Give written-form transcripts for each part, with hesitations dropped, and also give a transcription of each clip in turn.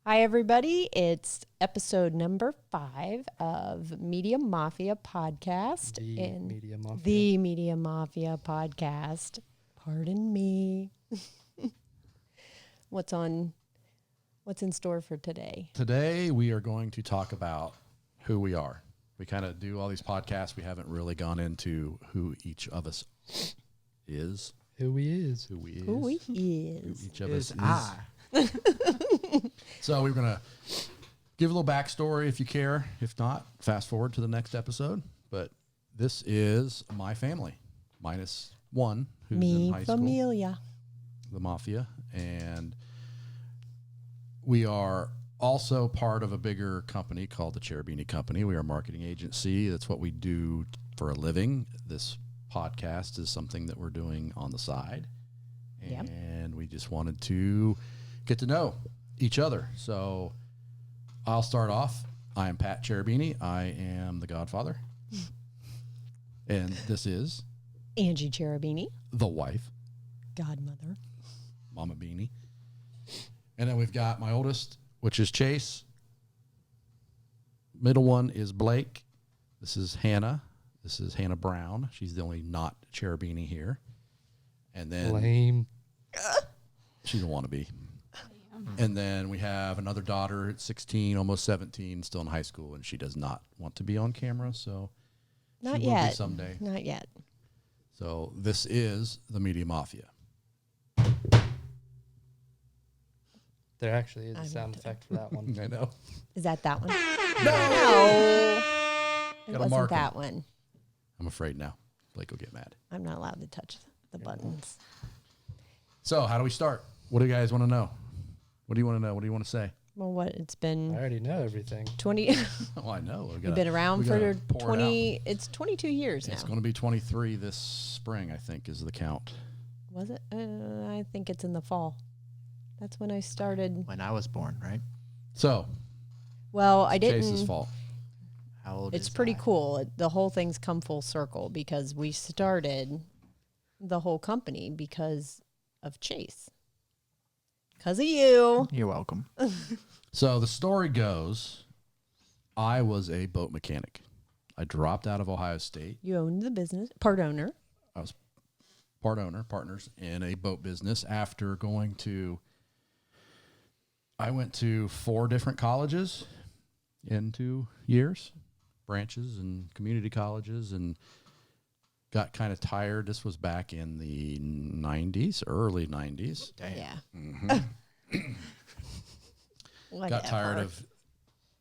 Hi, everybody. It's episode number 5 of Media Mafia podcast. The Media Mafia podcast. Pardon me. What's in store for today? Today, we are going to talk about who we are. We kind of do all these podcasts. We haven't really gone into who each of us is. Who each of us is. So we're going to give a little backstory if you care. If not, fast forward to the next episode. But this is my family, minus one who's in high familia. School, the Mafia. And we are also part of a bigger company called the Cherubini Company. We are a marketing agency. That's what we do for a living. This podcast is something that we're doing on the side. And we just wanted to get to know each other. So I'll start off. I am Pat Cherubini. I am the godfather. And this is Angie Cherubini, the wife. Godmother. Mama Beanie. And then we've got my oldest, which is Chase. Middle one is Blake. This is Hannah. This is Hannah Brown. She's the only not Cherubini here. And then lame. She don't want to be. And then we have another daughter at 16, almost 17, still in high school, and she does not want to be on camera, so not she yet. will be someday. Not yet. So this is the Media Mafia. There actually is a sound effect for that one. I know. Is that one? No. It wasn't that one. I'm afraid now. Blake will get mad. I'm not allowed to touch the buttons. So how do we start? What do you guys want to know? What do you want to know? What do you want to say? Well, it's been... I already know everything. 20... Oh, I know. We've been around for 20... It's 22 years now. It's going to be 23 this spring, I think, is the count. Was it? I think it's in the fall. That's when I started. When I was born, right? So... Well, I didn't... Chase's fault. How old It's is pretty I? cool. The whole thing's come full circle because we started the whole company because of Chase. Because of you. You're welcome. So the story goes, I was a boat mechanic. I dropped out of Ohio State. You owned the business. Part owner. I was partners in a boat business after I went to 4 different colleges in 2 years, branches and community colleges, and got kind of tired. This was back in the 90s, early 90s. Damn. Yeah. Mm-hmm. Got tired of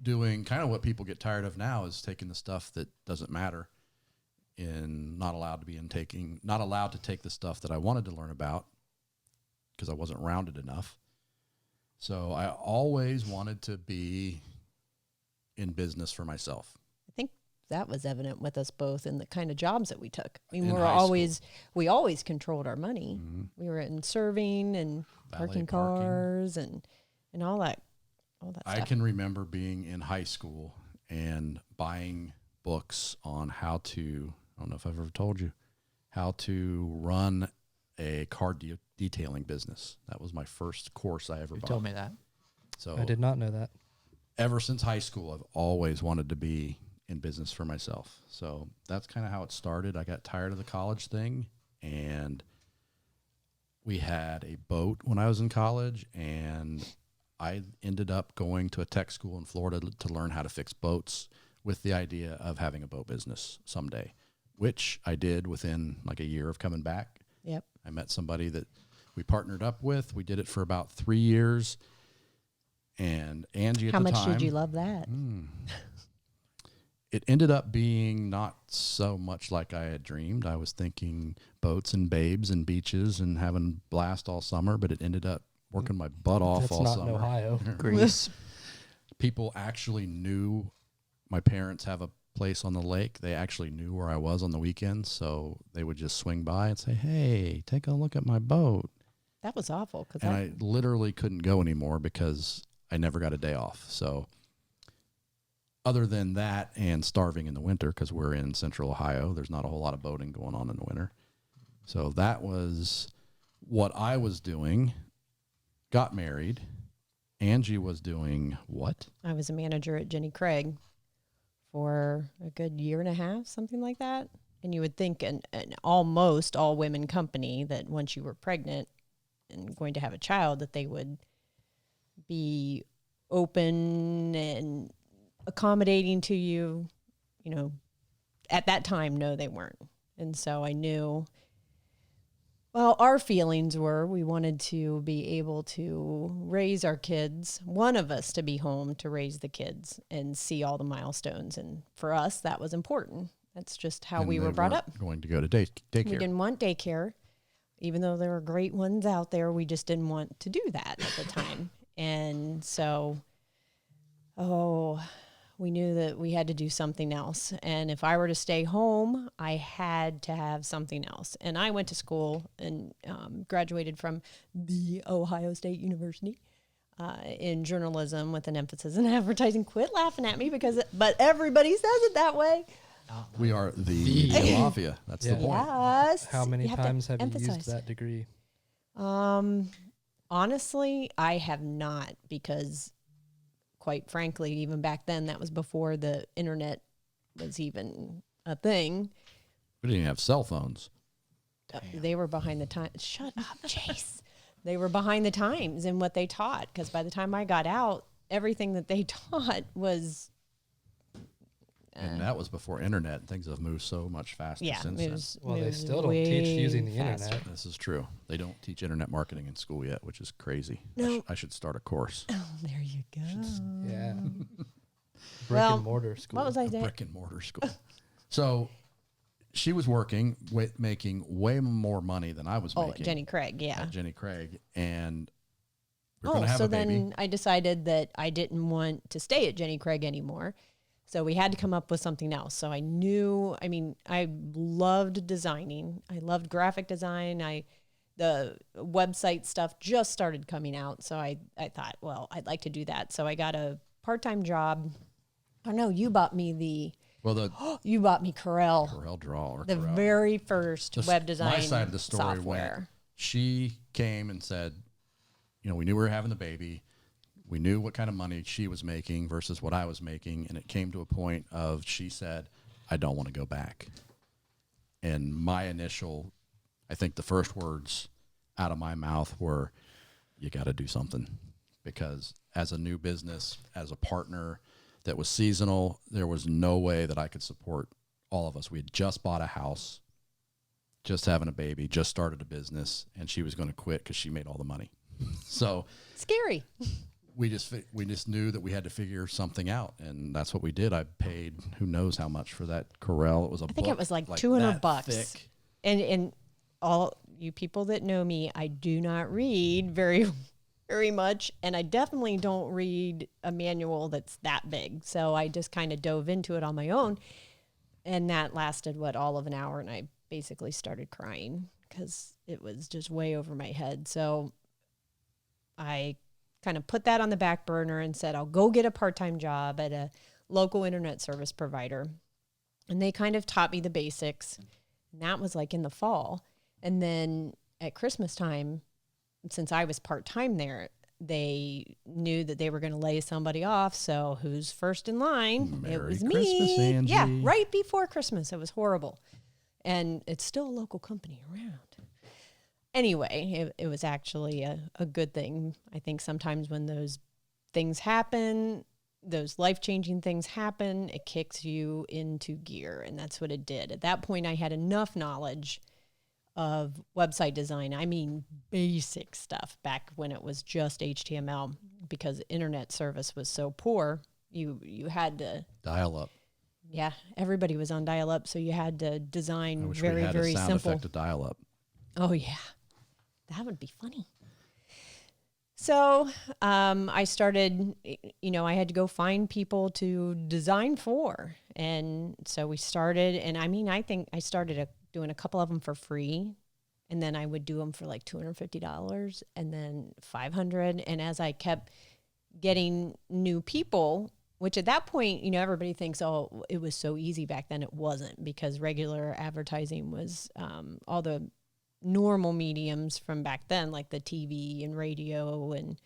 doing kind of what people get tired of now, is taking the stuff that doesn't matter and not allowed to take the stuff that I wanted to learn about because I wasn't rounded enough. So I always wanted to be in business for myself. I think that was evident with us both in the kind of jobs that we took. I mean, we always controlled our money. Mm-hmm. We were in serving and parking cars and all that stuff. I can remember being in high school and buying books on how to, I don't know if I've ever told you, how to run a car detailing business. That was my first course I ever bought. You told me that. So I did not know that. Ever since high school, I've always wanted to be in business for myself. So that's kind of how it started. I got tired of the college thing, and we had a boat when I was in college, and I ended up going to a tech school in Florida to learn how to fix boats with the idea of having a boat business someday, which I did within like a year of coming back. Yep. I met somebody that we partnered up with. We did it for about 3 years. And Angie at the time... How much did you love that? It ended up being not so much like I had dreamed. I was thinking boats and babes and beaches and having a blast all summer, but it ended up working my butt off all summer. That's not in Ohio. Greece. People actually knew. My parents have a place on the lake. They actually knew where I was on the weekends, so they would just swing by and say, "Hey, take a look at my boat." That was awful. And I literally couldn't go anymore because I never got a day off. So other than that and starving in the winter, because we're in central Ohio, there's not a whole lot of boating going on in the winter. So that was what I was doing. Got married, Angie was doing what? I was a manager at Jenny Craig for a good year and a half, something like that. And you would think an almost all women company that once you were pregnant and going to have a child, that they would be open and accommodating to you. You know, at that time, no, they weren't. And so I knew, well, our feelings were we wanted to be able to raise our kids, one of us to be home to raise the kids and see all the milestones. And for us, that was important. That's just how And we they were brought weren't up. going to go to daycare. We didn't want daycare, even though there were great ones out there. We just didn't want to do that at the time. And so, we knew that we had to do something else. And if I were to stay home, I had to have something else. And I went to school and graduated from the Ohio State University in journalism with an emphasis in advertising. Quit laughing at me but everybody says it that way. We are the Mafia. That's the point. Yes. How many times have you emphasize. used that degree? Honestly, I have not, because quite frankly, even back then, that was before the internet was even a thing. We didn't even have cell phones. They were behind the times. Shut up, Chase. They were behind the times in what they taught, because by the time I got out, everything that they taught was... And that was before internet. Things have moved so much faster since then. Well, they still don't teach using the internet. This is true. They don't teach internet marketing in school yet, which is crazy. No. I should start a course. Oh, there you go. Yeah. Brick Well, and mortar school. What was I A saying? brick and mortar school. So she was working, making way more money than I was making. Jenny Craig, yeah. At Jenny Craig. And we're going to have so a baby. then I decided that I didn't want to stay at Jenny Craig anymore. So we had to come up with something else. So I knew, I loved designing. I loved graphic design. The website stuff just started coming out. So I thought, well, I'd like to do that. So I got a part-time job. Oh no, you bought me you bought me Corel. Corel Draw or The Corel. very first web design My side of the story software. went, she came and said, we knew we were having the baby. We knew what kind of money she was making versus what I was making. And it came to a point of, she said, I don't want to go back. And my initial, I think the first words out of my mouth were, you got to do something. Because as a new business, as a partner that was seasonal, there was no way that I could support all of us. We had just bought a house, just having a baby, just started a business, and she was going to quit because she made all the money. So Scary. we just knew that we had to figure something out, and that's what we did. I paid who knows how much for that Corel. It was I think it was like $200. that thick. And all you people that know me, I do not read very, very much. And I definitely don't read a manual that's that big. So I just kind of dove into it on my own. And that lasted, all of an hour. And I basically started crying because it was just way over my head. So I kind of put that on the back burner and said, I'll go get a part-time job at a local internet service provider. And they kind of taught me the basics. And that was like in the fall. And then at Christmas time, since I was part-time there, they knew that they were going to lay somebody off. So who's first in line? Merry It was Christmas, me. Angie. Yeah, right before Christmas. It was horrible. And it's still a local company around. Anyway, it was actually a good thing. I think sometimes when those things happen, those life-changing things happen, it kicks you into gear. And that's what it did. At that point, I had enough knowledge of website design. I mean, basic stuff back when it was just HTML, because internet service was so poor. You had to Dial up. Yeah, everybody was on dial-up, so you had to design I wish very, we had very a sound simple. effect to dial up. Oh yeah, that would be funny. So I started, I had to go find people to design for. And so we started, and I think I started doing a couple of them for free. And then I would do them for like $250 and then $500. And as I kept getting new people, which at that point, everybody thinks, oh, it was so easy back then. It wasn't, because regular advertising was all the normal mediums from back then, like the TV and radio and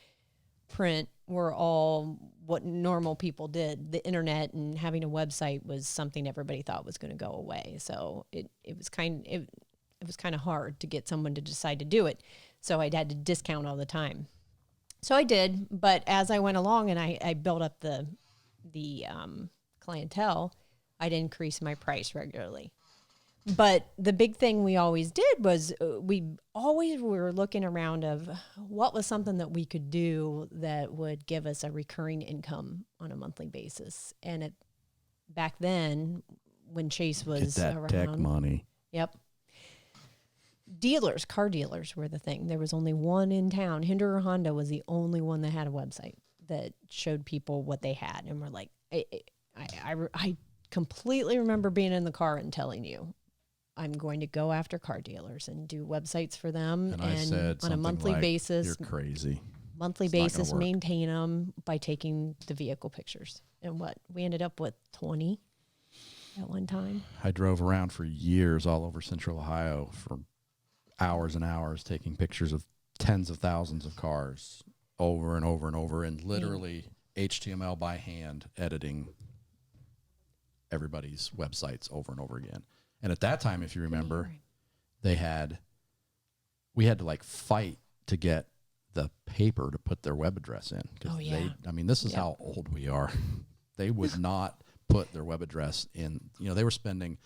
print, were all what normal people did. The internet and having a website was something everybody thought was going to go away. So it was kind of hard to get someone to decide to do it. So I'd had to discount all the time. So I did, but as I went along and I built up the clientele, I'd increase my price regularly. But the big thing we always did was we were looking around of what was something that we could do that would give us a recurring income on a monthly basis. And back then, when Chase was Get that around, tech money. Yep. Car dealers were the thing. There was only one in town. Hinder Honda was the only one that had a website that showed people what they had. And we're like, I completely remember being in the car and telling you, I'm going to go after car dealers and do websites for them. And I said on a monthly like, basis, you're crazy. Monthly It's not gonna basis, work. maintain them by taking the vehicle pictures. And we ended up with 20 at one time. I drove around for years all over Central Ohio for hours and hours taking pictures of tens of thousands of cars over and over and over, and literally HTML by hand editing everybody's websites over and over again. And at that time, if you remember, we had to like fight to get the paper to put their web address in. Oh, yeah. This is how old we are. They would not put their web address in. They were spending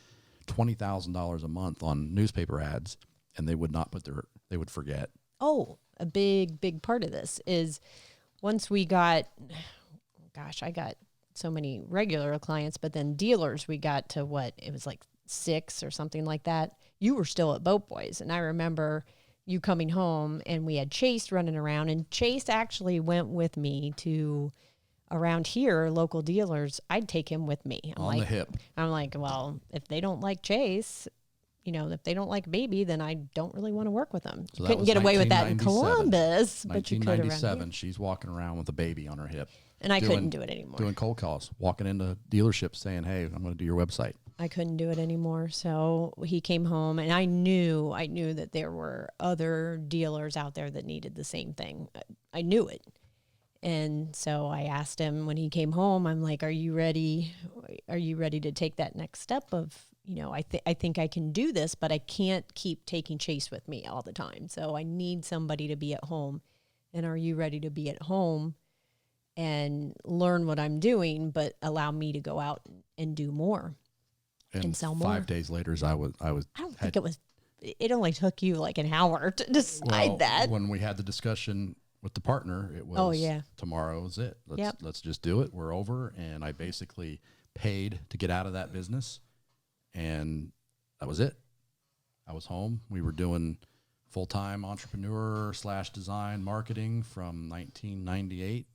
$20,000 a month on newspaper ads, and they would not they would forget. Oh, a big part of this is once we got, I got so many regular clients, but then dealers, we got to it was like 6 or something like that. You were still at Boat Boys. And I remember you coming home and we had Chase running around, and Chase actually went with me to around here, local dealers. I'd take him with me. On the hip. I'm like, well, if they don't like Chase, if they don't like Baby, then I don't really want to work with them. So You that couldn't was get away with that in 1997. Columbus, but you could around 1997, here. she's walking around with a baby on her hip. And I couldn't do it anymore. Doing cold calls, walking into dealerships saying, hey, I'm going to do your website. I couldn't do it anymore. So he came home, and I knew that there were other dealers out there that needed the same thing. I knew it. And so I asked him when he came home, I'm like, are you ready? Are you ready to take that next step of, I think I can do this, but I can't keep taking Chase with me all the time. So I need somebody to be at home. And are you ready to be at home and learn what I'm doing, but allow me to go out and do more and sell more? 5 days later, I don't think it only took you like an hour to decide that. When we had the discussion with the partner, it was, tomorrow is it. Let's just do it. We're over. And I basically paid to get out of that business. And that was it. I was home. We were doing full-time entrepreneur / design marketing from 1998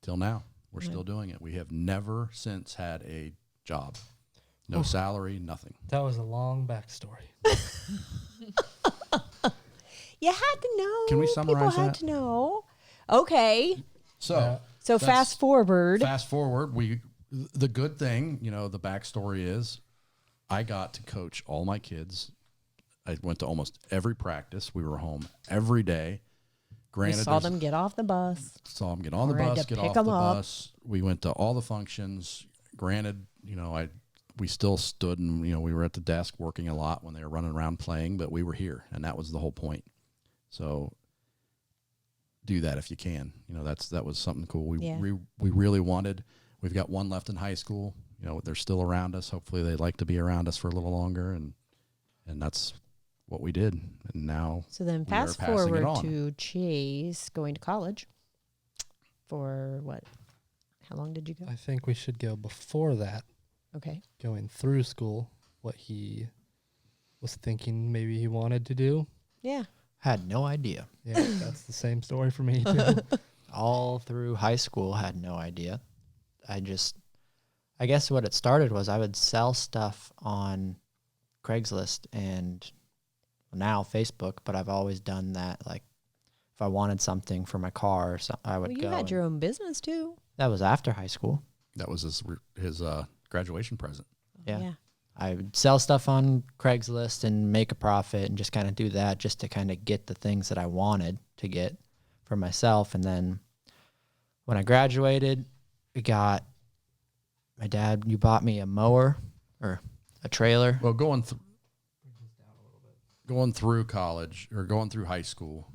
till now. We're still doing it. We have never since had a job. No salary, nothing. That was a long backstory. You had to know. Can we summarize People had that? to know. Okay. So Fast forward. The good thing, the backstory is I got to coach all my kids. I went to almost every practice. We were home every day. Granted, saw them get off the bus. Saw them get on the Or had bus, to get pick off the them up. bus. We went to all the functions. Granted, we still stood and, we were at the desk working a lot when they were running around playing, but we were here, and that was the whole point. So do that if you can. That was something cool. We really wanted. We've got one left in high school. They're still around us. Hopefully they'd like to be around us for a little longer, and that's what we did. And now So then we are fast passing it forward on. to Chase going to college for what? How long did you go? I think we should go before that, Okay. going through school, what he was thinking maybe he wanted to do. Yeah. Had no idea. Yeah, that's the same story for me too. All through high school, had no idea. I guess what it started was I would sell stuff on Craigslist and now Facebook, but I've always done that. Like if I wanted something for my car, I would Well, go. you had your own business too. That was after high school. That was his graduation present. Yeah. I would sell stuff on Craigslist and make a profit and just kind of do that just to kind of get the things that I wanted to get for myself. And then when I graduated, my dad, you bought me a mower or a trailer. Well, going through college or going through high school,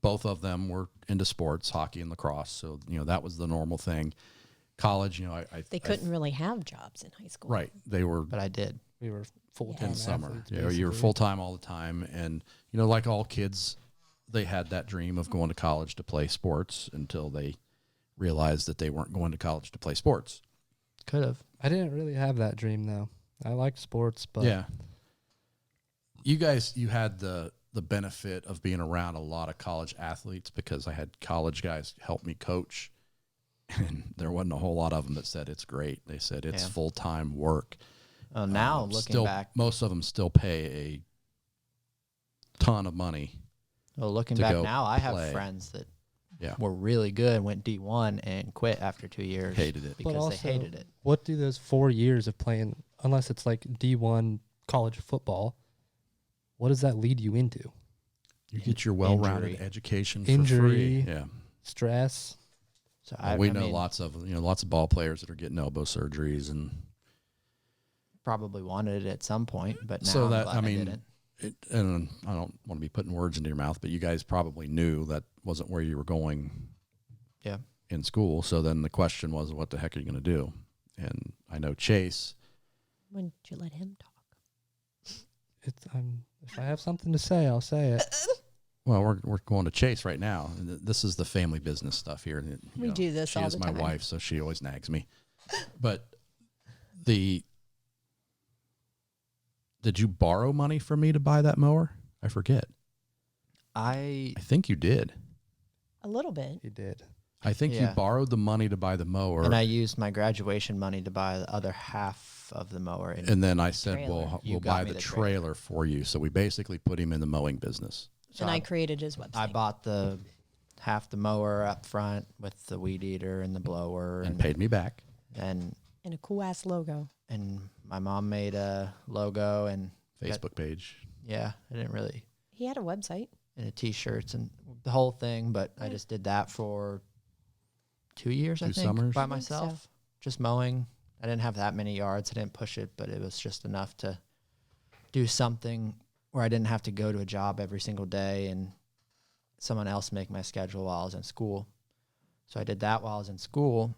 both of them were into sports, hockey and lacrosse. So, that was the normal thing. College, They couldn't really have jobs in high school. right. They were But I did. We were full-time in summer. athletes, You were basically. full-time all the time. And, like all kids, they had that dream of going to college to play sports until they realized that they weren't going to college to play sports. Could have. I didn't really have that dream, though. I liked sports, but Yeah. You had the benefit of being around a lot of college athletes because I had college guys help me coach. And there wasn't a whole lot of them that said it's great. They said it's full-time work. Now, looking back. Most of them still pay a ton of money. Well, looking to back go now, I have play. friends that Yeah. were really good, went D1 and quit after 2 years. Hated it. Because also, they hated it. what do those 4 years of playing, unless it's like D1 college football, what does that lead you into? You get your well-rounded Injury. education Injury. for free. Yeah. Stress? So We I know mean, lots of ball players that are getting elbow surgeries and probably wanted it at some point, but now so I'm that glad I didn't. and I don't want to be putting words into your mouth, but you guys probably knew that wasn't where you were going. Yeah. In school, so then the question was, what the heck are you going to do? And I know Chase. When did you let him talk? If I have something to say, I'll say it. Well, we're going to Chase right now, and this is the family business stuff here. And, We do this She all is the my time. wife, so she always nags me. But did you borrow money from me to buy that mower? I forget. I I think you did. A little bit. He did. I think you Yeah. borrowed the money to buy the mower. and I used my graduation money to buy the other half of the mower. And then I said, Trailer. well, You we'll got buy me the the trailer for you. So we basically put him in the mowing business. So And I created his website. I bought the half the mower up front with the weed eater and the blower And paid me back. and and a cool ass logo. my mom made a logo and Facebook page. I didn't really He had a website. and the t-shirts and the whole thing, but I just did that for 2 years, I 2 think, summers? by I think so. myself, just mowing. I didn't have that many yards. I didn't push it, but it was just enough to do something where I didn't have to go to a job every single day and someone else make my schedule while I was in school. So I did that while I was in school.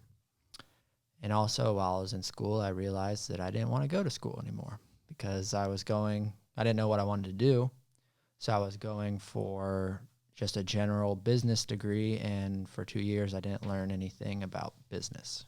And also while I was in school, I realized that I didn't want to go to school anymore because I didn't know what I wanted to do. So I was going for just a general business degree, and for 2 years I didn't learn anything about business,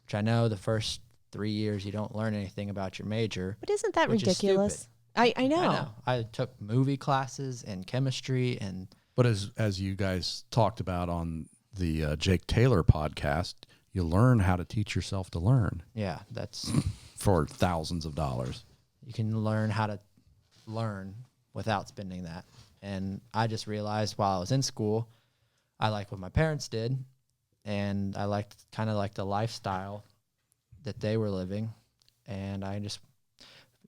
which I know the first 3 years you don't learn anything about your major. But isn't that Which is ridiculous? I know. I know. I took movie classes and chemistry, and But as you guys talked about on the Jake Taylor podcast, you learn how to teach yourself to learn that's for thousands of dollars. you can learn how to learn without spending that. And I just realized while I was in school, I liked what my parents did, and I liked kind of like the lifestyle that they were living, and I just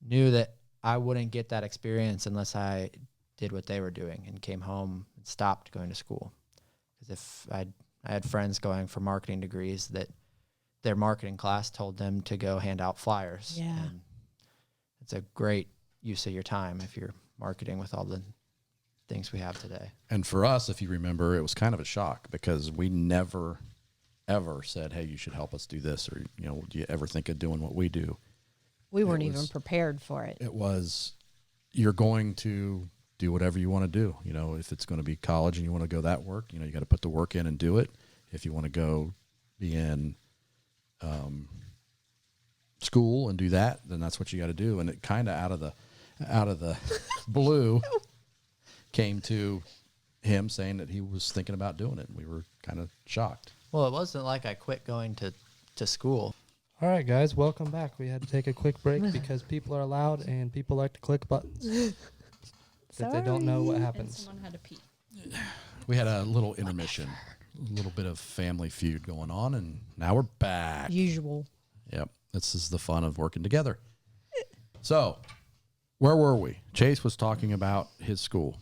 knew that I wouldn't get that experience unless I did what they were doing and came home and stopped going to school. Because if I had friends going for marketing degrees that their marketing class told them to go hand out flyers. Yeah. And it's a great use of your time if you're marketing with all the things we have today. And for us, if you remember, it was kind of a shock because we never, ever said, hey, you should help us do this, or, do you ever think of doing what we do? We weren't It even was- prepared for it. It was, you're going to do whatever you want to do. If it's going to be college and you want to go that work, you got to put the work in and do it. If you want to go be in school and do that, then that's what you got to do. And it kind of out of the blue came to him saying that he was thinking about doing it. And we were kind of shocked. Well, it wasn't like I quit going to school. All right, guys, welcome back. We had to take a quick break because people are loud and people like to click buttons. That they don't know what happens. Someone had to pee. We had a little intermission, a little bit of family feud going on, and now we're back. Usual. Yep. This is the fun of working together. So, where were we? Chase was talking about his school.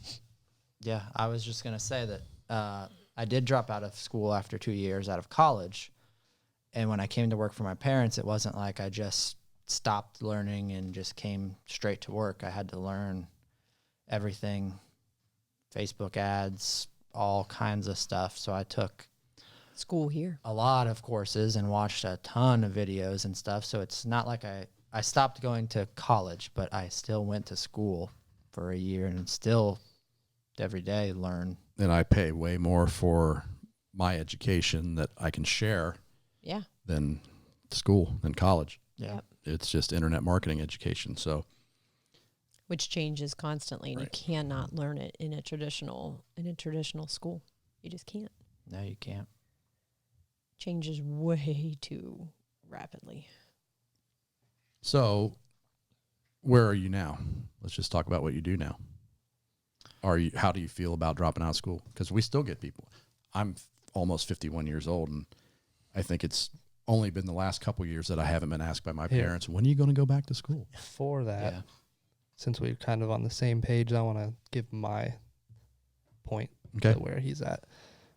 Yeah, I was just going to say that I I did drop out of school after 2 years out of college. And when I came to work for my parents, it wasn't like I just stopped learning and just came straight to work. I had to learn everything, Facebook ads, all kinds of stuff. So I took School here. a lot of courses and watched a ton of videos and stuff. So it's not like I stopped going to college, but I still went to school for a year and still every day learn. And I pay way more for my education that I can share Yeah. than school, than college. Yeah. Yep. It's just internet marketing education. So Which changes constantly, and Right. you cannot learn it in a traditional school. You just can't. No, you can't. Changes way too rapidly. So, where are you now? Let's just talk about what you do now. How do you feel about dropping out of school? Because we still get people. I'm almost 51 years old, and I think it's only been the last couple of years that I haven't been asked by my Here. parents, when are you going to go back to school? For that, Yeah. since we're kind of on the same page, I want to give my point Okay. to where he's at.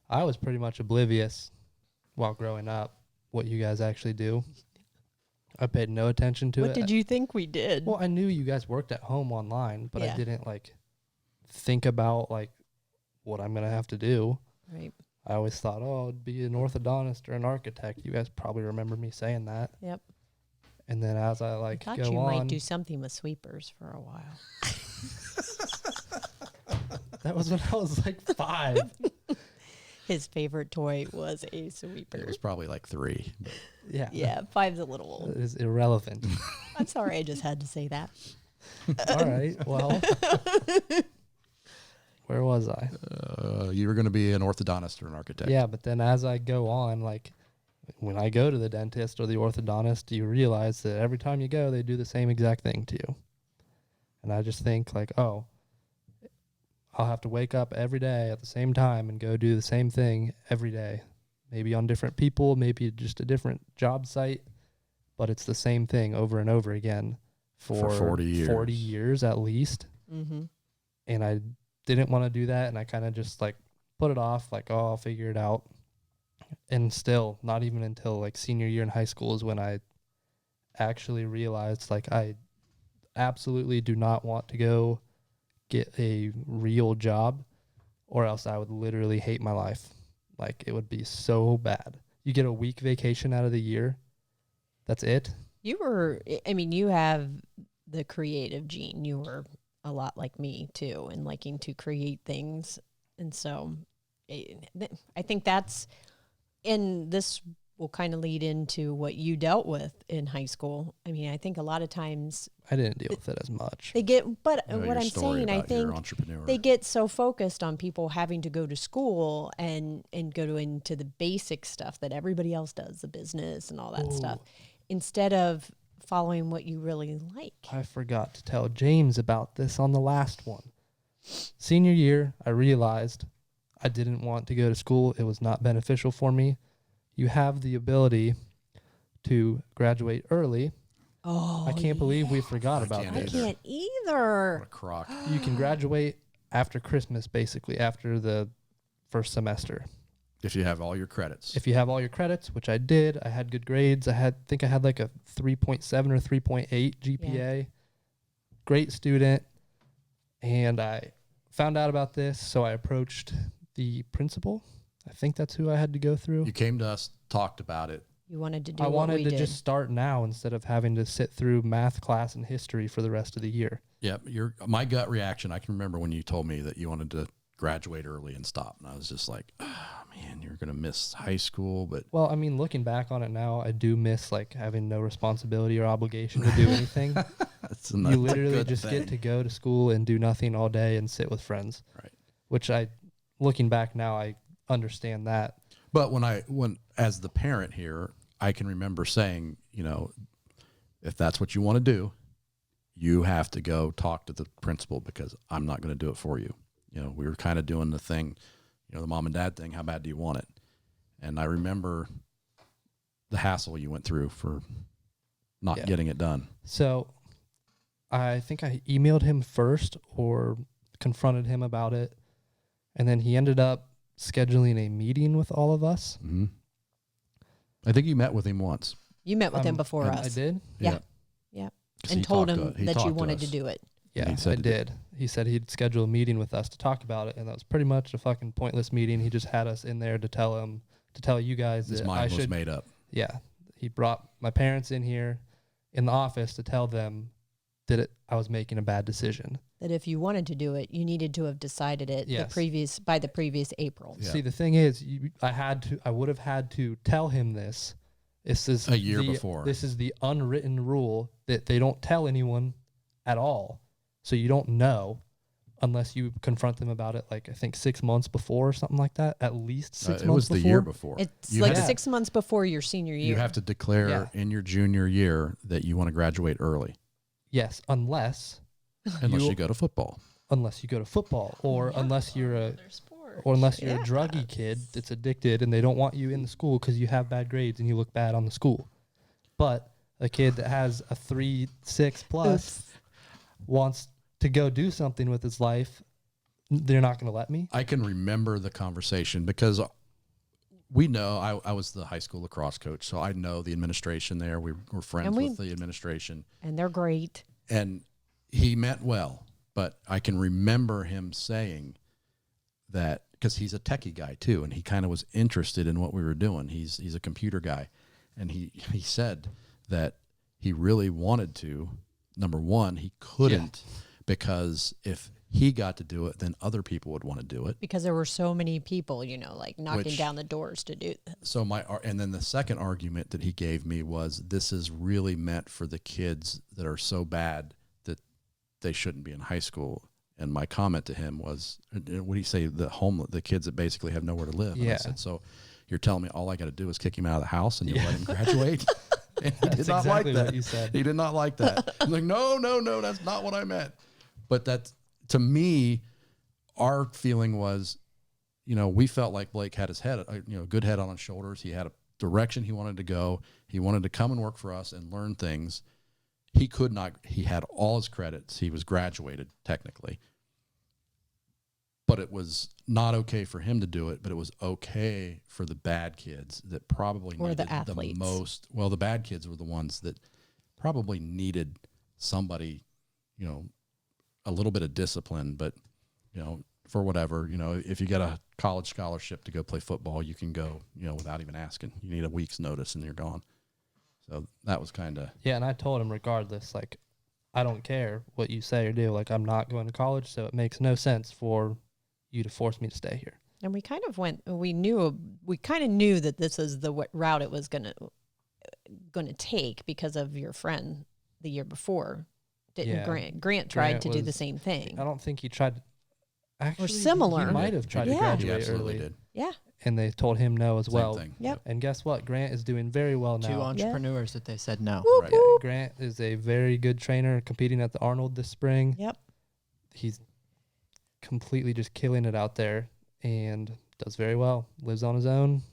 I was pretty much oblivious while growing up what you guys actually do. I paid no attention to What it. did you think we did? Well, I knew you guys worked at home online, but Yeah. I didn't like think about like what I'm gonna have to do. Right. I always thought, oh, I'd be an orthodontist or an architect. You guys probably remember me saying that. Yep. And then as I like Thought go you on, might do something with sweepers for a while. that was when I was like 5. His favorite toy was a sweeper. It was probably like 3. but Yeah. Yeah, 5's a little It old. is irrelevant. I'm sorry, I just had to say that. All right. Well, where was I? You were going to be an orthodontist or an architect. Yeah, but then as I go on, like when I go to the dentist or the orthodontist, you realize that every time you go, they do the same exact thing to you. And I just think like, oh, I'll have to wake up every day at the same time and go do the same thing every day. Maybe on different people, maybe just a different job site, but it's the same thing over and over again for 40 years. 40 years at least. Mm-hmm. And I didn't want to do that, and I kind of just like put it off, like, oh, I'll figure it out. And still, not even until like senior year in high school is when I actually realized like I absolutely do not want to go get a real job, or else I would literally hate my life. Like, it would be so bad. You get a week vacation out of the year. That's it. You have the creative gene. You were a lot like me too, and liking to create things. And so I think and this will kind of lead into what you dealt with in high school. I mean, I think a lot of times I didn't deal with it as much. they get, but You know, what your I'm story saying, I about your think entrepreneur. they get so focused on people having to go to school and go into the basic stuff that everybody else does, the business and all that stuff, instead of following what you really like. I forgot to tell James about this on the last one. Senior year, I realized I didn't want to go to school. It was not beneficial for me. You have the ability to graduate early. Oh, I can't believe we forgot about can't I this. either. can't What either. a crock. You can graduate after Christmas, basically, after the first semester. If you have all your credits. If you have all your credits, which I did, I had good grades. I think I had like a 3.7 or 3.8 GPA. Great student. And I found out about this, so I approached the principal. I think that's who I had to go through. You came to us, talked about it. You wanted to do I what wanted we to did. just start now instead of having to sit through math class and history for the rest of the year. Yeah, my gut reaction, I can remember when you told me that you wanted to graduate early and stop. And I was just like, oh, man, you're going to miss high school. But Well, I mean, looking back on it now, I do miss like having no responsibility or obligation to do anything. that's You literally just get to go to school and do nothing all day and sit with friends. Right. Which looking back now, I understand that. But when as the parent here, I can remember saying, you know, if that's what you want to do, you have to go talk to the principal because I'm not going to do it for you. You know, we were kind of doing the thing, you know, the mom and dad thing. How bad do you want it? And I remember the hassle you went through for not getting it done. So I think I emailed him first or confronted him about it. And then he ended up scheduling a meeting with all of us. Mm-hmm. I think you met with him once. You met with him before I us. did? Yeah. 'Cause And he told talked him to- he that you talked to wanted us. to do it. Yeah, He said I to do- did. He said he'd schedule a meeting with us to talk about it, and that was pretty much a fucking pointless meeting. He just had us in there to tell you guys His that mind I was should. made up. Yeah, he brought my parents in here in the office to tell them that I was making a bad decision. That if you wanted to do it, you needed to have decided it Yes. by the previous April. Yeah. See, the thing is, I would have had to tell him this. This is A year before. This is the unwritten rule that they don't tell anyone at all. So you don't know unless you confront them about it, like I think 6 months before or something like that. At least 6 months It was before. the year before. It's You like had- 6 months before your senior year. You have to declare in your junior year that you want to graduate early, Yes, unless unless you go to football. unless you go to football or unless you're a druggy kid that's addicted and they don't want you in the school because you have bad grades and you look bad on the school. But a kid that has a 3.6 plus wants to go do something with his life, they're not going to let me. I can remember the conversation because we know I was the high school lacrosse coach, so I know the administration there. We were friends with the administration. And they're great. And he meant well, but I can remember him saying that because he's a techie guy too, and he kind of was interested in what we were doing. He's a computer guy, and he said that he really wanted to. Number one, he couldn't because if he got to do it, then other people would want to do it. Because there were so many people, like knocking Which- down the doors to do that. So and then the second argument that he gave me was this is really meant for the kids that are so bad that they shouldn't be in high school. And my comment to him was, what do you say, the kids that basically have nowhere to live? And I said, so you're telling me all I got to do is kick him out of the house and you'll let him graduate? And he did not exactly like that. what you said. He did not like that. I'm like, no, that's not what I meant. But that's, to me, our feeling was, we felt like Blake had his head, good head on his shoulders. He had a direction he wanted to go. He wanted to come and work for us and learn things. He had all his credits. He was graduated technically, but it was not okay for him to do it, but it was okay for the bad kids that probably Or needed the athletes. most. Well, the bad kids were the ones that probably needed somebody, a little bit of discipline, but, for whatever, if you get a college scholarship to go play football, you can go, without even asking. You need a week's notice and you're gone. So that was kind of. Yeah, and I told him regardless, like, I don't care what you say or do. Like, I'm not going to college, so it makes no sense for you to force me to stay here. And we kind of knew that this is the route it was going to take because of your friend the year before. Didn't Yeah. Grant tried Grant to do the was- same thing. I don't think he tried. Actually, similar. He might have tried to Yeah. He graduate absolutely early, did. Yeah. and they told him no as Same well. thing. Yep. And guess what? Grant is doing very well now. Two entrepreneurs that they said no. Whoop, Right. Yeah, whoop. Grant is a very good trainer, competing at the Arnold this spring. Yep. He's completely just killing it out there and does very well. Lives on his own.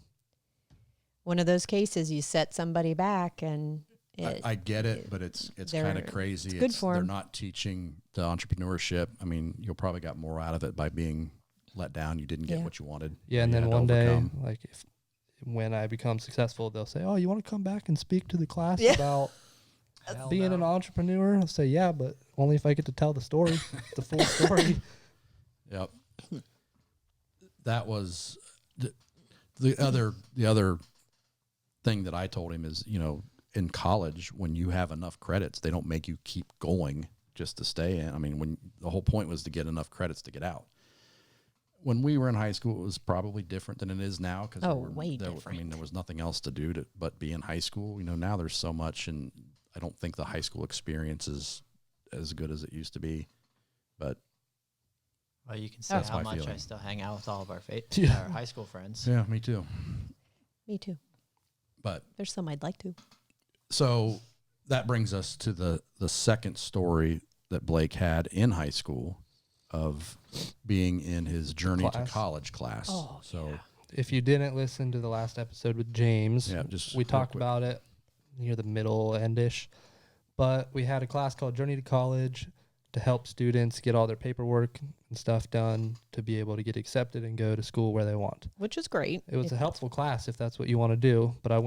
One of those cases you set somebody back and I get it, but it's they're- kind of crazy. it's good for They're 'em. not teaching the entrepreneurship. I mean, you'll probably got more out of it by being let down. You didn't get Yeah. what you wanted. Yeah, and You then had to one day, overcome. like when I become successful, they'll say, "Oh, you want to come back and speak to the class Yeah. about being an entrepreneur?" I'll say, "Yeah, but only if I get to tell the story, the full story." Yep. That was the other thing that I told him is, in college, when you have enough credits, they don't make you keep going just to stay in. I mean, when the whole point was to get enough credits to get out. When we were in high school, it was probably different than it is now. Cause way there different. was nothing else to do but be in high school. Now there's so much, and I don't think the high school experience is as good as it used to be, but Well, you can see That's how my much I feeling. still hang out with all of our Yeah. our high school friends. yeah, me too. me too. But There's some I'd like to. so that brings us to the second story that Blake had in high school of being in his journey to Class. college class. Oh, so If you didn't listen to the last episode with James, yeah, just we real talked quick. about it near the middle endish, but we had a class called Journey to College. to help students get all their paperwork and stuff done to be able to get accepted and go to school where they want. Which is great. It was if a that's- helpful class if that's what you want to do, but I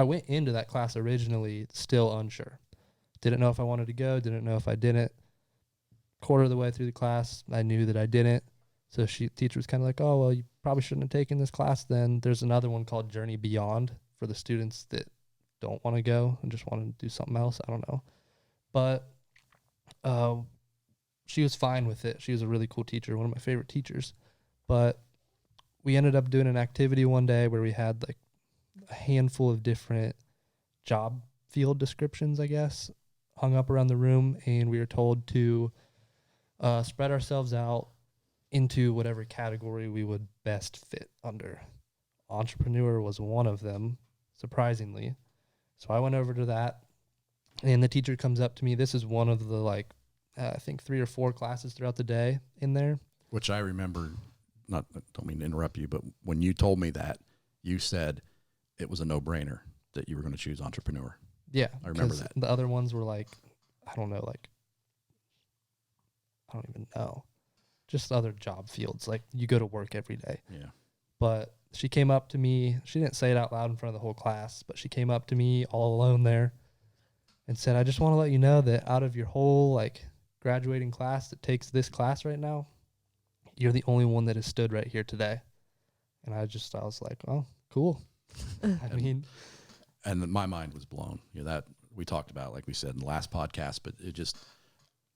went into that class originally still unsure. Didn't know if I wanted to go, didn't know if I didn't. Quarter of the way through the class, I knew that I didn't. So teacher was kind of like, oh, well, you probably shouldn't have taken this class then. There's another one called Journey Beyond for the students that don't want to go and just want to do something else. I don't know. But she was fine with it. She was a really cool teacher, one of my favorite teachers. But we ended up doing an activity one day where we had like a handful of different job field descriptions, I guess, hung up around the room, and we were told to spread ourselves out into whatever category we would best fit under. Entrepreneur was one of them, surprisingly. So I went over to that, and the teacher comes up to me. This is one of the I think 3 or 4 classes throughout the day in there. Which I remember, don't mean to interrupt you, but when you told me that, you said it was a no-brainer that you were going to choose entrepreneur. Yeah. I remember 'cause that. The other ones were I don't even know. Just other job fields. Like you go to work every day. Yeah. But she came up to me. She didn't say it out loud in front of the whole class, but she came up to me all alone there and said, I just want to let you know that out of your whole graduating class that takes this class right now, you're the only one that has stood right here today. And I was like, oh, cool. I mean, And my mind was blown. That we talked about, like we said in the last podcast, but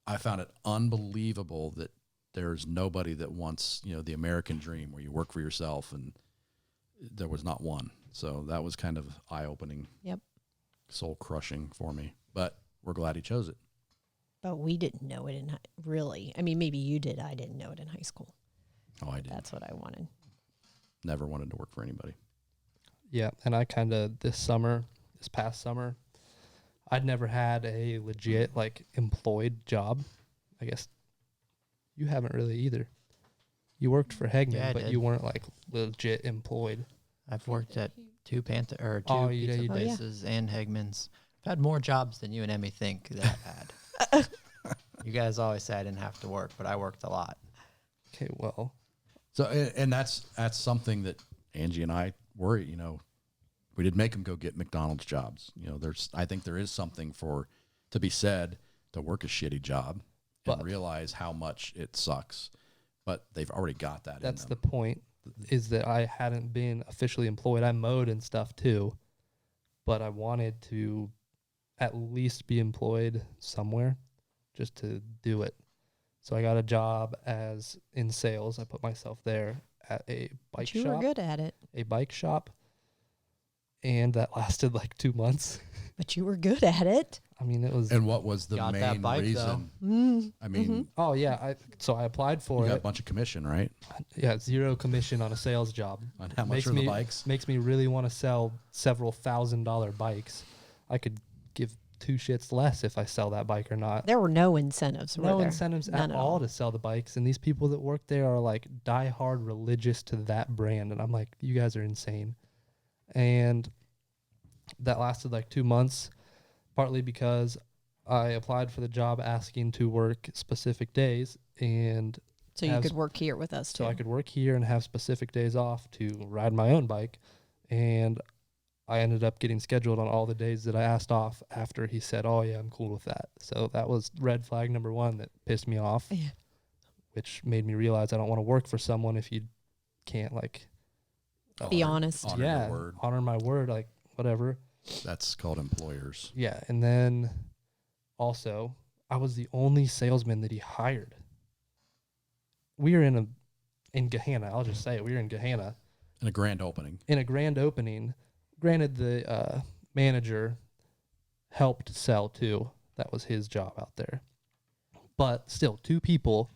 I found it unbelievable that there's nobody that wants, the American dream where you work for yourself, and there was not one. So that was kind of eye-opening. Yep. Soul crushing for me, but we're glad he chose it. But we didn't know it really. I mean, maybe you did. I didn't know it in high school. Oh, I did. That's what I wanted. Never wanted to work for anybody. yeah. And I kind of this past summer, I'd never had a legit employed job. I guess you haven't really either. You worked for Hegman, Yeah, I but did. you weren't legit employed. I've worked at two Oh, pizza you did. places and Hegmans. I've had more jobs than you and Emmy think that I've had. You guys always say I didn't have to work, but I worked a lot. Okay, well, So, and that's something that Angie and I worry, we did make them go get McDonald's jobs. I think there is something to be said to work a shitty job and But- realize how much it sucks, but they've already got that that's in the them. point, is that I hadn't been officially employed. I mowed and stuff too, but I wanted to at least be employed somewhere just to do it. So I got a job in sales. I put myself there at a bike But you shop. were good at it. A bike shop, and that lasted 2 months. But you were good at it. I mean, it was. And what was the Got that main bike, reason? Mm. I mean, Oh yeah, I applied you for got a it. bunch of commission, right? Yeah, 0 commission on a sales job. On how much Makes are the me- bikes? Makes me really want to sell several $1,000 bikes. I could give 2 shits less if I sell that bike or not. There were no incentives. No were there? incentives None at all to sell the bikes, and these people that work there are diehard religious to that brand, and I'm like, you guys are insane. And that lasted 2 months, partly because I applied for the job asking to work specific days, and So you has- could work here with us too. so I could work here and have specific days off to ride my own bike. And I ended up getting scheduled on all the days that I asked off after he said, oh, yeah, I'm cool with that. So that was red flag number 1 that pissed me off, Yeah. which made me realize I don't want to work for someone if you can't, Be Honor- honest. honor your word. honor my word, whatever. That's called employers. Yeah. And then also, I was the only salesman that he hired. We were in Gahanna. I'll just say it. We were in Gahanna. And a grand opening. In a grand opening. Granted, the manager helped sell too. That was his job out there. But still, 2 people,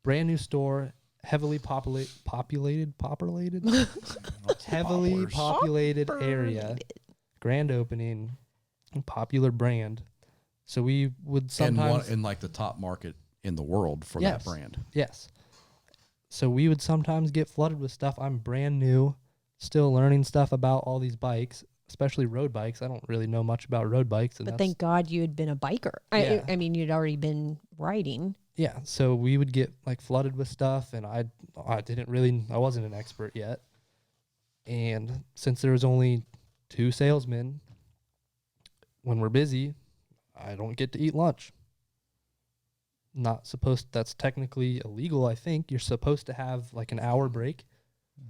brand new store, heavily populated, heavily Poplars. populated area, grand opening, popular brand. So we would sometimes, in the top market in the world for Yes. that brand. yes. So we would sometimes get flooded with stuff. I'm brand new, still learning stuff about all these bikes. especially road bikes. I don't really know much about road bikes. And But that's, thank God you had been a biker. Yeah. I mean, you'd already been riding. yeah, so we would get like flooded with stuff, and I wasn't an expert yet. And since there was only 2 salesmen, when we're busy, I don't get to eat lunch. That's technically illegal, I think. You're supposed to have like an hour break,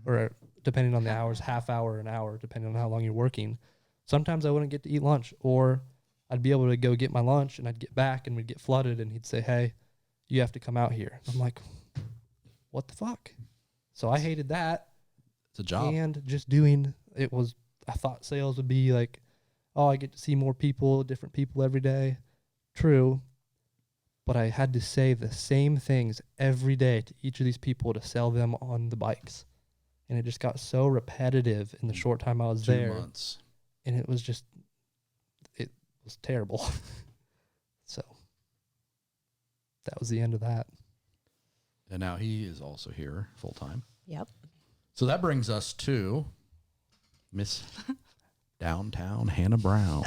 or depending on the hours, half hour, an hour, depending on how long you're working. Sometimes I wouldn't get to eat lunch, or I'd be able to go get my lunch and I'd get back and we'd get flooded and he'd say, hey, you have to come out here. I'm like, what the fuck? So I hated that. It's a job. And just I thought sales would be like, oh, I get to see more people, different people every day. True. But I had to say the same things every day to each of these people to sell them on the bikes. And it just got so repetitive in the short time I was 2 there. months. And it was terrible. So that was the end of that. And now he is also here full time. Yep. So that brings us to Miss Downtown Hannah Brown.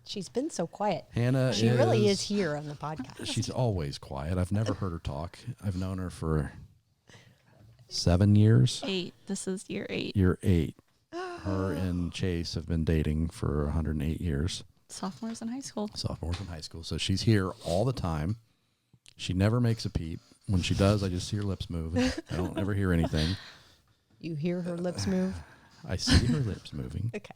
She's been so quiet. Hannah She really is here on the podcast. She's always quiet. I've never heard her talk. I've known her for 7 years. 8. This is year 8. Year 8. Her and Chase have been dating for 108 years. Sophomores in high school. Sophomores in high school. So she's here all the time. She never makes a peep. When she does, I just see her lips move. I don't ever hear anything. You hear her lips move? I see her lips moving. Okay.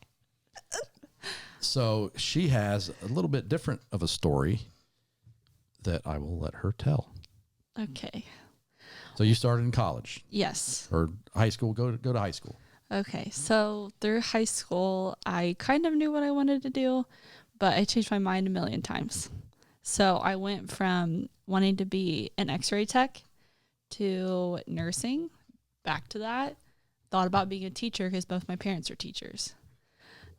So she has a little bit different of a story that I will let her tell. Okay. So you started in college Yes. or high school, go to high school. Okay. So through high school, I kind of knew what I wanted to do, but I changed my mind a million times. So I went from wanting to be an x-ray tech to nursing, back to that. Thought about being a teacher because both my parents are teachers.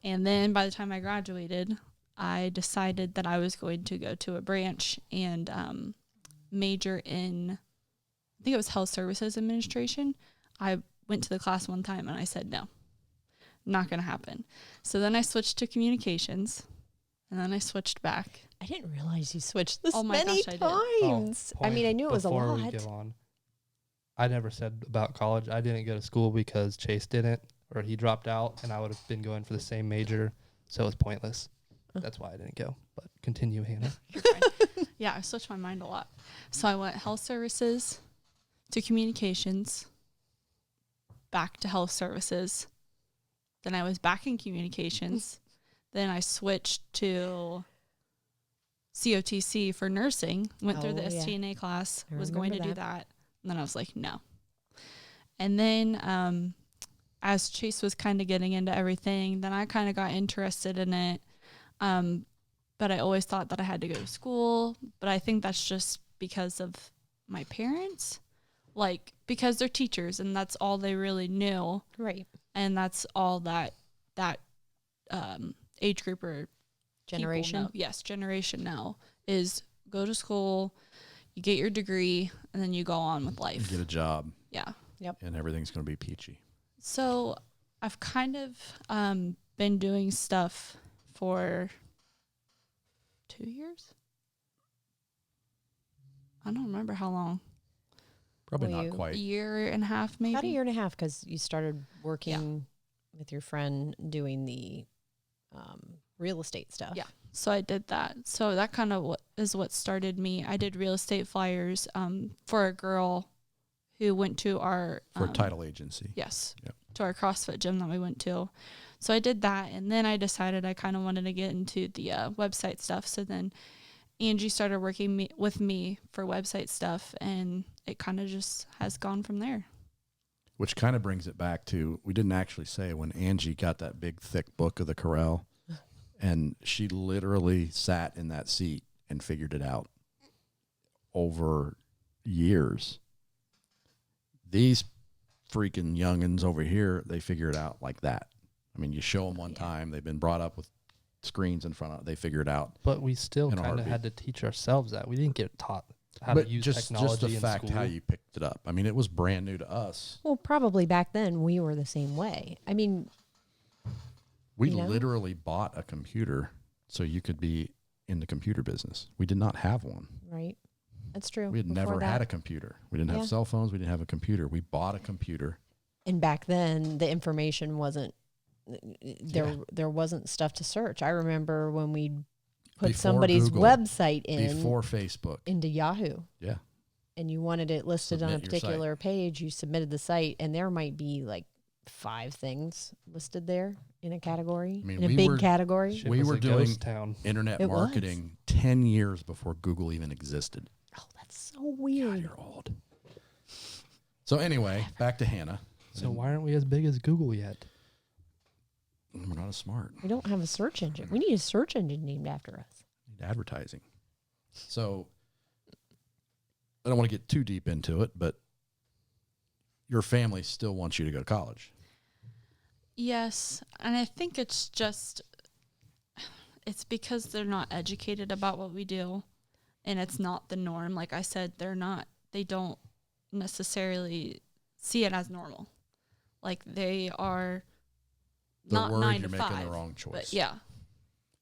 And then by the time I graduated, I decided that I was going to go to a branch and major in, I think it was health services administration. I went to the class one time and I said, no, not going to happen. So then I switched to communications and then I switched back. I didn't realize you switched this Oh my many gosh, I did. times. I mean, I knew it was a Before lot. we get on, I never said about college. I didn't go to school because Chase didn't, or he dropped out, and I would have been going for the same major, so it was pointless. That's why I didn't go. But continue, Hannah. You're fine. Yeah, I switched my mind a lot. So I went health services to communications, back to health services. Then I was back in communications. Then I switched to COTC for nursing, went through the Oh, yeah. STNA class, I was going to remember do that. And then I was like, no. And then as Chase was kind of getting into everything, then I kind of got interested in it. But I always thought that I had to go to school. But I think that's just because of my parents. Like, because they're teachers and that's all they really knew. Right. And that's all that age group or Generation. Yes, generation now is go to school, you get your degree, and then you go on with You life. get a job. Yeah. And everything's going to be peachy. So I've kind of been doing stuff for 2 years. I don't remember how long. Probably Well, not quite. A year and a half, maybe. About a year and a half because you started working with your friend doing the real estate stuff. Yeah. So I did that. So that kind of is what started me. I did real estate flyers for a girl who went to our For a title agency. Yes. Yep. To our CrossFit gym that we went to. So I did that. And then I decided I kind of wanted to get into the website stuff. So then Angie started working with me for website stuff. And it kind of just has gone from there. Which kind of brings it back to, we didn't actually say when Angie got that big, thick book of the Corral, and she literally sat in that seat and figured it out over years. These freaking youngins over here, they figure it out like that. I mean, you show them one time, they've been brought up with screens in front of, they figure it out. But we still In a kind of heartbeat. had to teach ourselves that. We didn't get taught how But to use just technology the in fact school. how you picked it up. I mean, it was brand new to us. Well, probably back then we were the same way. I mean, We You know? literally bought a computer so you could be in the computer business. We did not have one. Right. That's true. We had Before never had that. a computer. We didn't Yeah. have cell phones. We didn't have a computer. We bought a computer. And back then, the information wasn't there wasn't stuff to search. I remember when we put Before somebody's Google, website in Before Facebook. into Yahoo. Yeah. And you wanted it listed on a Submit your site. particular page, you submitted the site, and there might be like 5 things listed there in a category, I mean, in a we big were- category. Shit We was were a doing ghost town. Internet It was. marketing 10 years before Google even existed. Oh, that's so God, weird. you're old. So anyway, back to Hannah. So why aren't we as big as Google yet? We're not as smart. We don't have a search engine. We need a search engine named after us. We need advertising. So I don't want to get too deep into it, but your family still wants you to go to college. Yes, and I think it's because they're not educated about what we do, and it's not the norm. Like I said, they don't necessarily see it as normal. Like they are They're not worried 9 you're to making 5. the wrong choice. But yeah,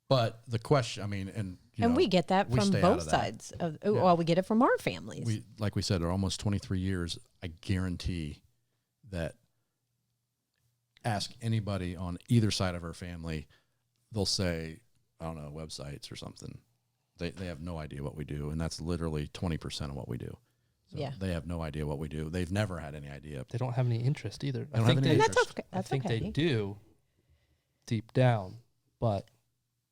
But the question, I mean, and you And know, we get that we from stay out both of that. sides of. Yeah. Well, we get it from our families. we like we said, are almost 23 years. I guarantee that ask anybody on either side of our family, they'll say, I don't know, websites or something. They have no idea what we do, and that's literally 20% of what we do. So Yeah. they have no idea what we do. They've never had any idea. They don't have any interest either. They don't have any and interest. that's okay. I That's think okay. they do deep down, but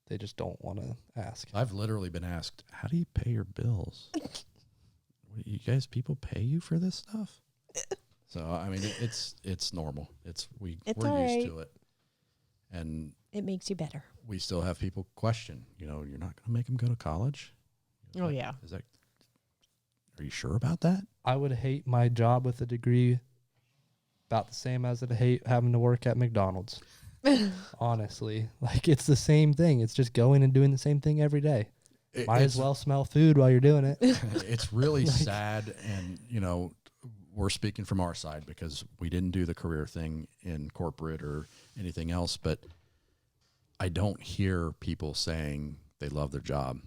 they just don't want to ask. I've literally been asked, how do you pay your bills? What, you guys, people pay you for this stuff? So, I mean, it's normal. It's We're all used right. to it. And It makes you better. we still have people question, you're not going to make them go to college? Oh, yeah. Are you sure about that? I would hate my job with a degree about the same as I'd hate having to work at McDonald's. Honestly, like it's the same thing. It's just going and doing the same thing every day. Might as well smell food while you're doing it. It's really sad. And, we're speaking from our side because we didn't do the career thing in corporate or anything else, but I don't hear people saying they love their job.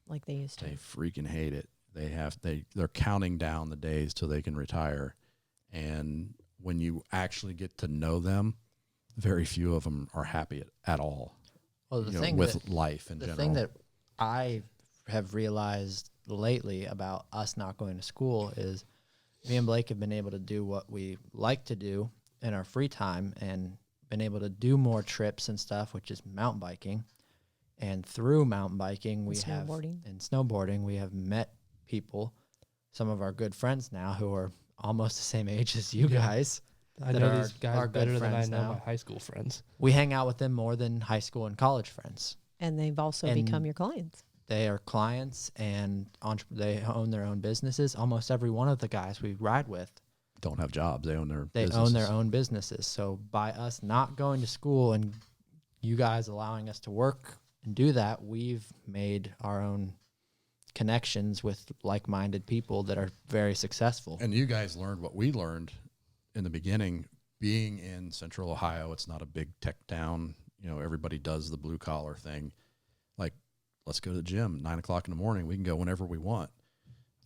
Like they used to. They freaking hate it. They're counting down the days till they can retire. And when you actually get to know them, very few of them are happy at all. Well, with life in the general. thing that I have realized lately about us not going to school is me and Blake have been able to do what we like to do in our free time and been able to do more trips and stuff, which is mountain biking. And through mountain biking, and snowboarding, we have met people, some of our good friends now who are almost the same age as you Yeah. guys. I that know are these guys our good better than I friends know now. my high school friends. We hang out with them more than high school and college friends. And they've also And become your clients. They are clients and they own their own businesses. Almost every one of the guys we ride with, don't have jobs. They own their they businesses. own their own businesses. So by us not going to school and you guys allowing us to work and do that, we've made our own connections with like-minded people that are very successful. And you guys learned what we learned in the beginning. Being in Central Ohio, it's not a big tech town. Everybody does the blue collar thing. Like, let's go to the gym 9 o'clock in the morning. We can go whenever we want.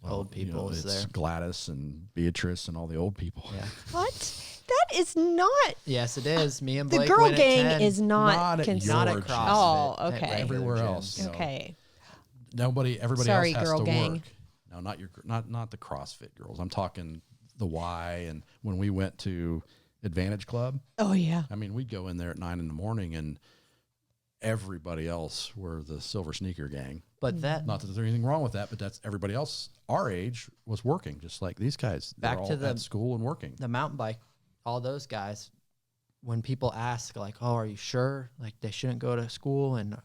Old people is it's there. Gladys and Beatrice and all the old people. Yeah. What? That is not. Yes, it is. Me and The Blake girl went at gang 10. is not. Not at Not at your gym. CrossFit. Oh, at okay. regular Everywhere gyms. else. Okay. Everybody Sorry, else has girl to gang. work. No, not the CrossFit girls. I'm talking the Y. And when we went to Advantage Club, Oh, yeah. I mean, we'd go in there at 9 in the morning and everybody else were the Silver Sneaker gang. But that Not that there's anything wrong with that, but that's everybody else our age was working, just like these guys. They're Back all to the- at school and working. the mountain bike, all those guys, when people ask like, "Oh, are you sure? Like they shouldn't go to school, and are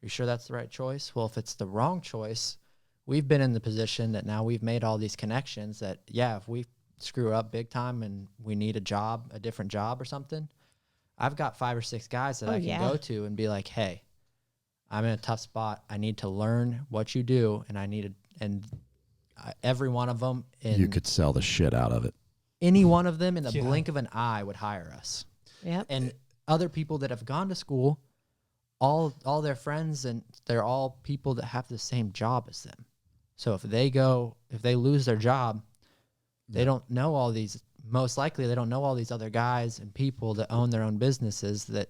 you sure that's the right choice?" Well, if it's the wrong choice, we've been in the position that now we've made all these connections that if we screw up big time and we need a different job or something, I've got 5 or 6 guys that I can go to and be like, "Hey, I'm in a tough spot. I need to learn what you do, and every one of them You could sell the shit out of it. any one of them in the Yeah. blink of an eye would hire us. Yep. And other people that have gone to school all their friends, and they're all people that have the same job as them. So if they lose their job, they don't know all these. Most likely, they don't know all these other guys and people that own their own businesses that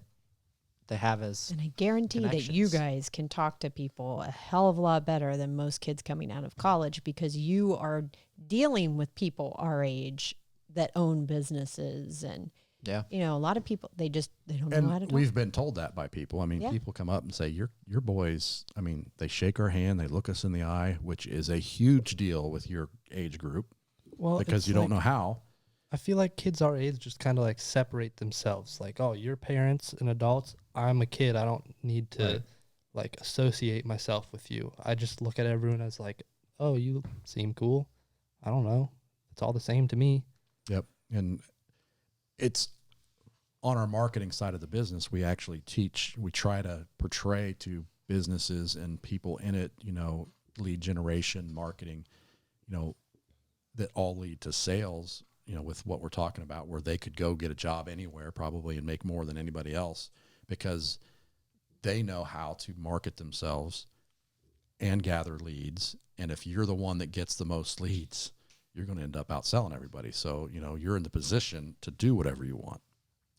they have as. And I guarantee that you connections. guys can talk to people a hell of a lot better than most kids coming out of college, because you are dealing with people our age that own businesses. And, Yeah. you know, a lot of people, they don't know how to And talk. we've been told that by people. I mean, Yeah. people come up and say, your boys, I mean, they shake our hand, they look us in the eye, which is a huge deal with your age group, Well, because it's you don't like- know how. I feel like kids our age just kind of like separate themselves. Like, oh, you're parents and adults. I'm a kid. I don't need to Right. like associate myself with you. I just look at everyone as like, oh, you seem cool. I don't know. It's all the same to me. Yep. And it's on our marketing side of the business. We actually we try to portray to businesses and people in it, you know, lead generation, marketing, you know, that all lead to sales, you know, with what we're talking about, where they could go get a job anywhere probably and make more than anybody else, because they know how to market themselves and gather leads. And if you're the one that gets the most leads, you're going to end up outselling everybody. So, you know, you're in the position to do whatever you want.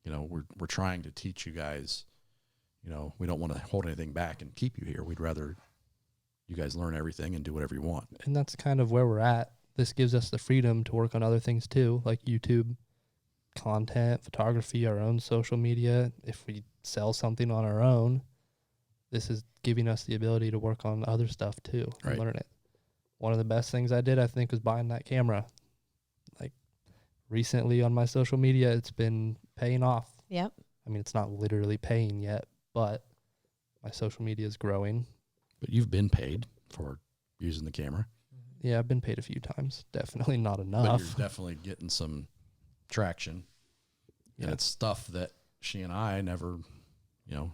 You know, we're trying to teach you guys, you know, we don't want to hold anything back and keep you here. We'd rather you guys learn everything and do whatever you want. And that's kind of where we're at. This gives us the freedom to work on other things too, like YouTube content, photography, our own social media. If we sell something on our own, this is giving us the ability to work on other stuff too and Right. learn it. One of the best things I did, I think, was buying that camera. Like recently on my social media, it's been paying off. Yep. I mean, it's not literally paying yet, but my social media is growing. But you've been paid for using the camera. Yeah, I've been paid a few times. Definitely not But enough. you're definitely getting some traction. And Yeah. it's stuff that she and I never, you know,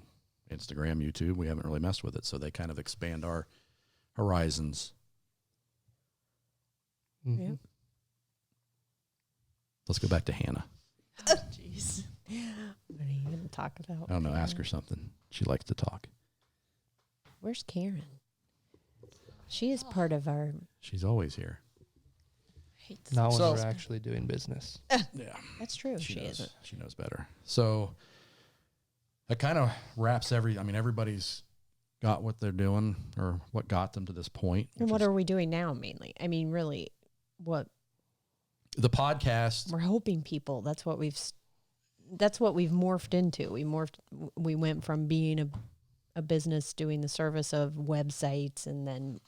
Instagram, YouTube, we haven't really messed with it. So they kind of expand our horizons. Mhm. Yeah. Let's go back to Hannah. Jeez. What are you going to talk about? I don't know. Ask her something. She likes to talk. Where's Karen? She is part of our. She's always here. Not when So- we're actually doing business. Yeah. That's true. She knows, is. She knows better. So that kind of wraps everybody's got what they're doing or what got them to this point. And which what is are we doing now mainly? I mean, really, what the podcast? we're hoping people, that's what we've morphed into. We went from being a business doing the service of websites and then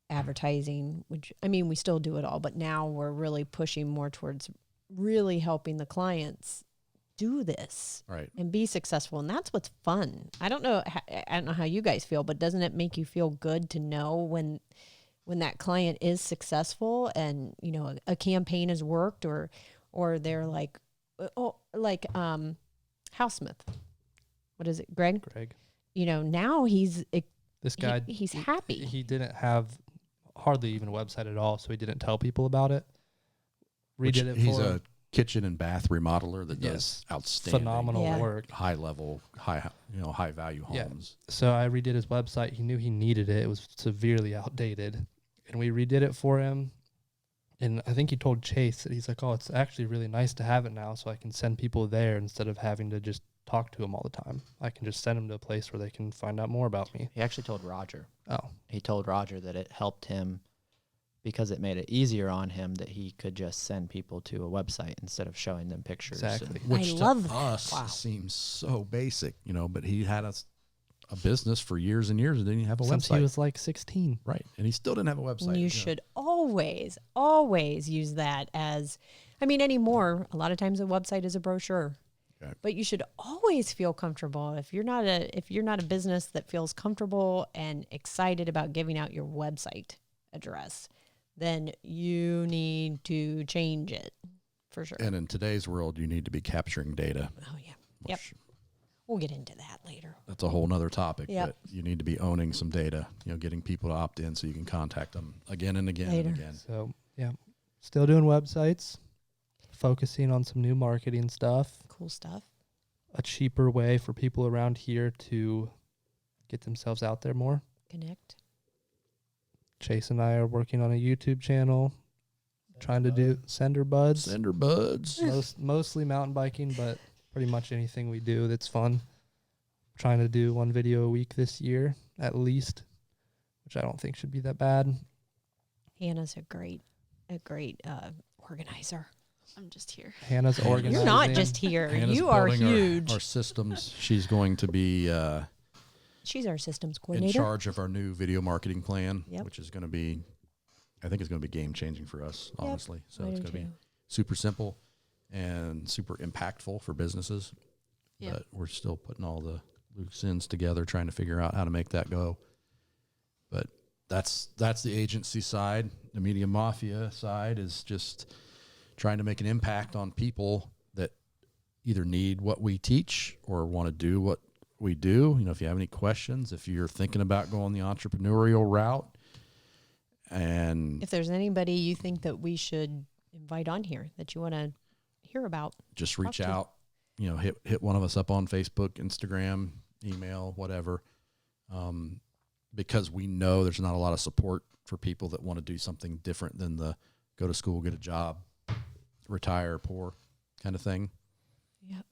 advertising, which, I mean, we still do it all, but now we're really pushing more towards really helping the clients do this Right. and be successful. And that's what's fun. I don't know how you guys feel, but doesn't it make you feel good to know when that client is successful and, you know, a campaign has worked or they're like, Housesmith. What is it? Greg? Greg, You know, now this guy, he's happy. he didn't have hardly even a website at all, so he didn't tell people about it. Redid it He's for a him. kitchen and bath remodeler that does Yes. outstanding, Phenomenal Yeah. work. high level, high value Yeah. homes. So I redid his website. He knew he needed it. It was severely outdated. And we redid it for him. And I think he told Chase that he's like, oh, it's actually really nice to have it now so I can send people there instead of having to just talk to him all the time. I can just send them to a place where they can find out more about me. He actually told Roger. Oh, He told Roger that it helped him because it made it easier on him that he could just send people to a website instead of showing them pictures. exactly. Which I to love that. us Wow. seems so basic, you know, but he had a business for years and years and didn't even have a Since website. he was like 16. Right. And he still didn't have a website. You know. should always use that as, I mean, anymore, a lot of times a website is a brochure. Okay. But you should always feel comfortable. If you're not a business that feels comfortable and excited about giving out your website address, then you need to change it for sure. And in today's world, you need to be capturing data. Oh yeah. Yep. which We'll get into that later. That's a whole nother topic. Yep. But you need to be owning some data, you know, getting people to opt in so you can contact them again and again Later. and again. So, yeah, still doing websites, focusing on some new marketing stuff. Cool stuff. a cheaper way for people around here to get themselves out there more. Connect. Chase and I are working on a YouTube channel, trying to do Sender Buds. Sender buds. Mostly mountain biking, but pretty much anything we do that's fun. Trying to do 1 video a week this year, at least, which I don't think should be that bad. Hannah's a great organizer. I'm just here. Hannah's organizing. You're not just here. Hannah's You are building huge. Our systems. She's going to be She's our systems in coordinator. charge of our new video marketing plan, Yep. which is going to be, I think it's going to be game changing for us, Yep, honestly. So I it's do going to be too. super simple and super impactful for businesses. Yeah. But we're still putting all the loose ends together, trying to figure out how to make that go. But that's the agency side. The Media Mafia side is just trying to make an impact on people that either need what we teach or want to do what we do. You know, if you have any questions, if you're thinking about going the entrepreneurial route, and If there's anybody you think that we should invite on here that you want to hear about, just reach Talk to. out, you know, hit one of us up on Facebook, Instagram, email, whatever. Because we know there's not a lot of support for people that want to do something different than the go to school, get a job, retire poor kind of thing. Yep.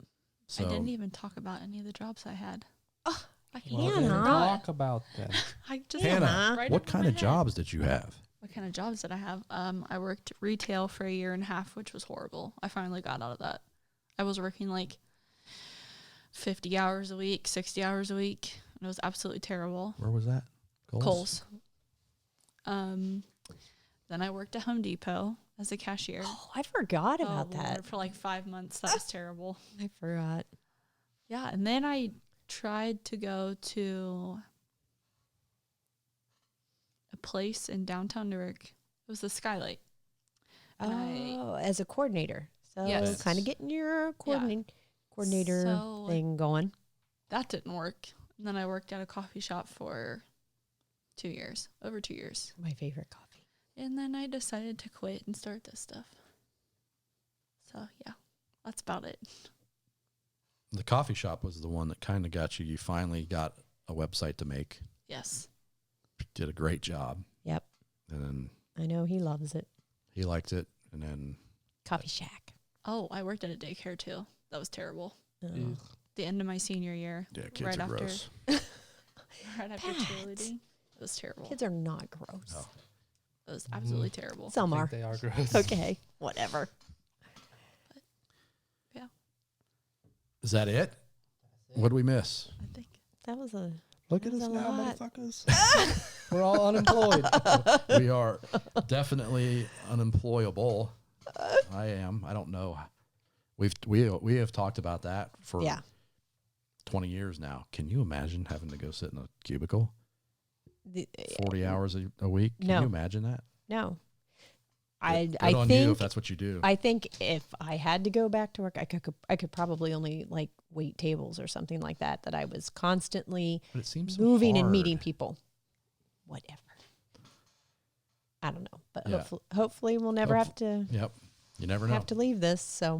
So I didn't even talk about any of the jobs I had. Oh, I can't Well, Hannah. even then forgot. talk about them. I just Hannah, right what over kind my of head. jobs did you have? What kind of jobs did I have? I worked retail for 1.5 years, which was horrible. I finally got out of that. I was working like 50 hours a week, 60 hours a week, and it was absolutely terrible. Where was that? Kohl's. Then I worked at Home Depot as a cashier. Oh, I forgot about Lord, that. for like 5 months. That was terrible. I forgot. Yeah, and then I tried to go to a place in downtown Newark. It was the Skylight. And Oh, as a coordinator. So Yes. kind of getting your coordinator So- thing going. That didn't work. And then I worked at a coffee shop for 2 years, over 2 years. My favorite coffee. And then I decided to quit and start this stuff. So, yeah, that's about it. The coffee shop was the one that kind of got you. You finally got a website to make. Yes. Did a great job. Yep. And then I know he loves it. he liked it. And then Coffee Shack. Oh, I worked at a daycare too. That was terrible. Oh. Ew. The end of my senior year, yeah, kids Right are after. gross. right after Pat. cheerleading, it was terrible. Kids are not gross. Oh. It was absolutely terrible. Some I are. think they are gross. Okay, whatever. Is that it? What did we miss? I think. That was a Look at That us was a now, lot. motherfuckers. We're all unemployed. We are definitely unemployable. I am. I don't know. We have talked about that for yeah. 20 years now. Can you imagine having to go sit in a cubicle The- 40 hours a week? Can No. you imagine that? No. Good I on you if think that's what you do. I think if I had to go back to work, I could probably only like wait tables or something like that. That I was constantly But it seems so moving and hard. meeting people. Whatever. I don't know, but Yeah. hopefully we'll never have to Yep. You never know. have to leave this. So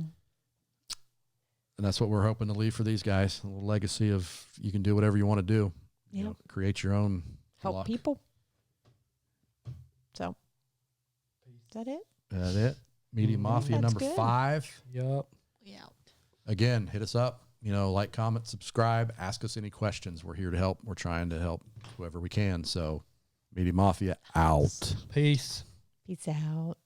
And that's what we're hoping to leave for these guys. A little legacy of you can do whatever you want to do. You yeah, know, create your own help luck. people. So is that it? That's it. Media Mhm. Mafia That's number good. 5. Yup. We out. Again, hit us up. You know, like, comment, subscribe. Ask us any questions. We're here to help. We're trying to help whoever we can. So, Media Mafia out. Peace. Peace out.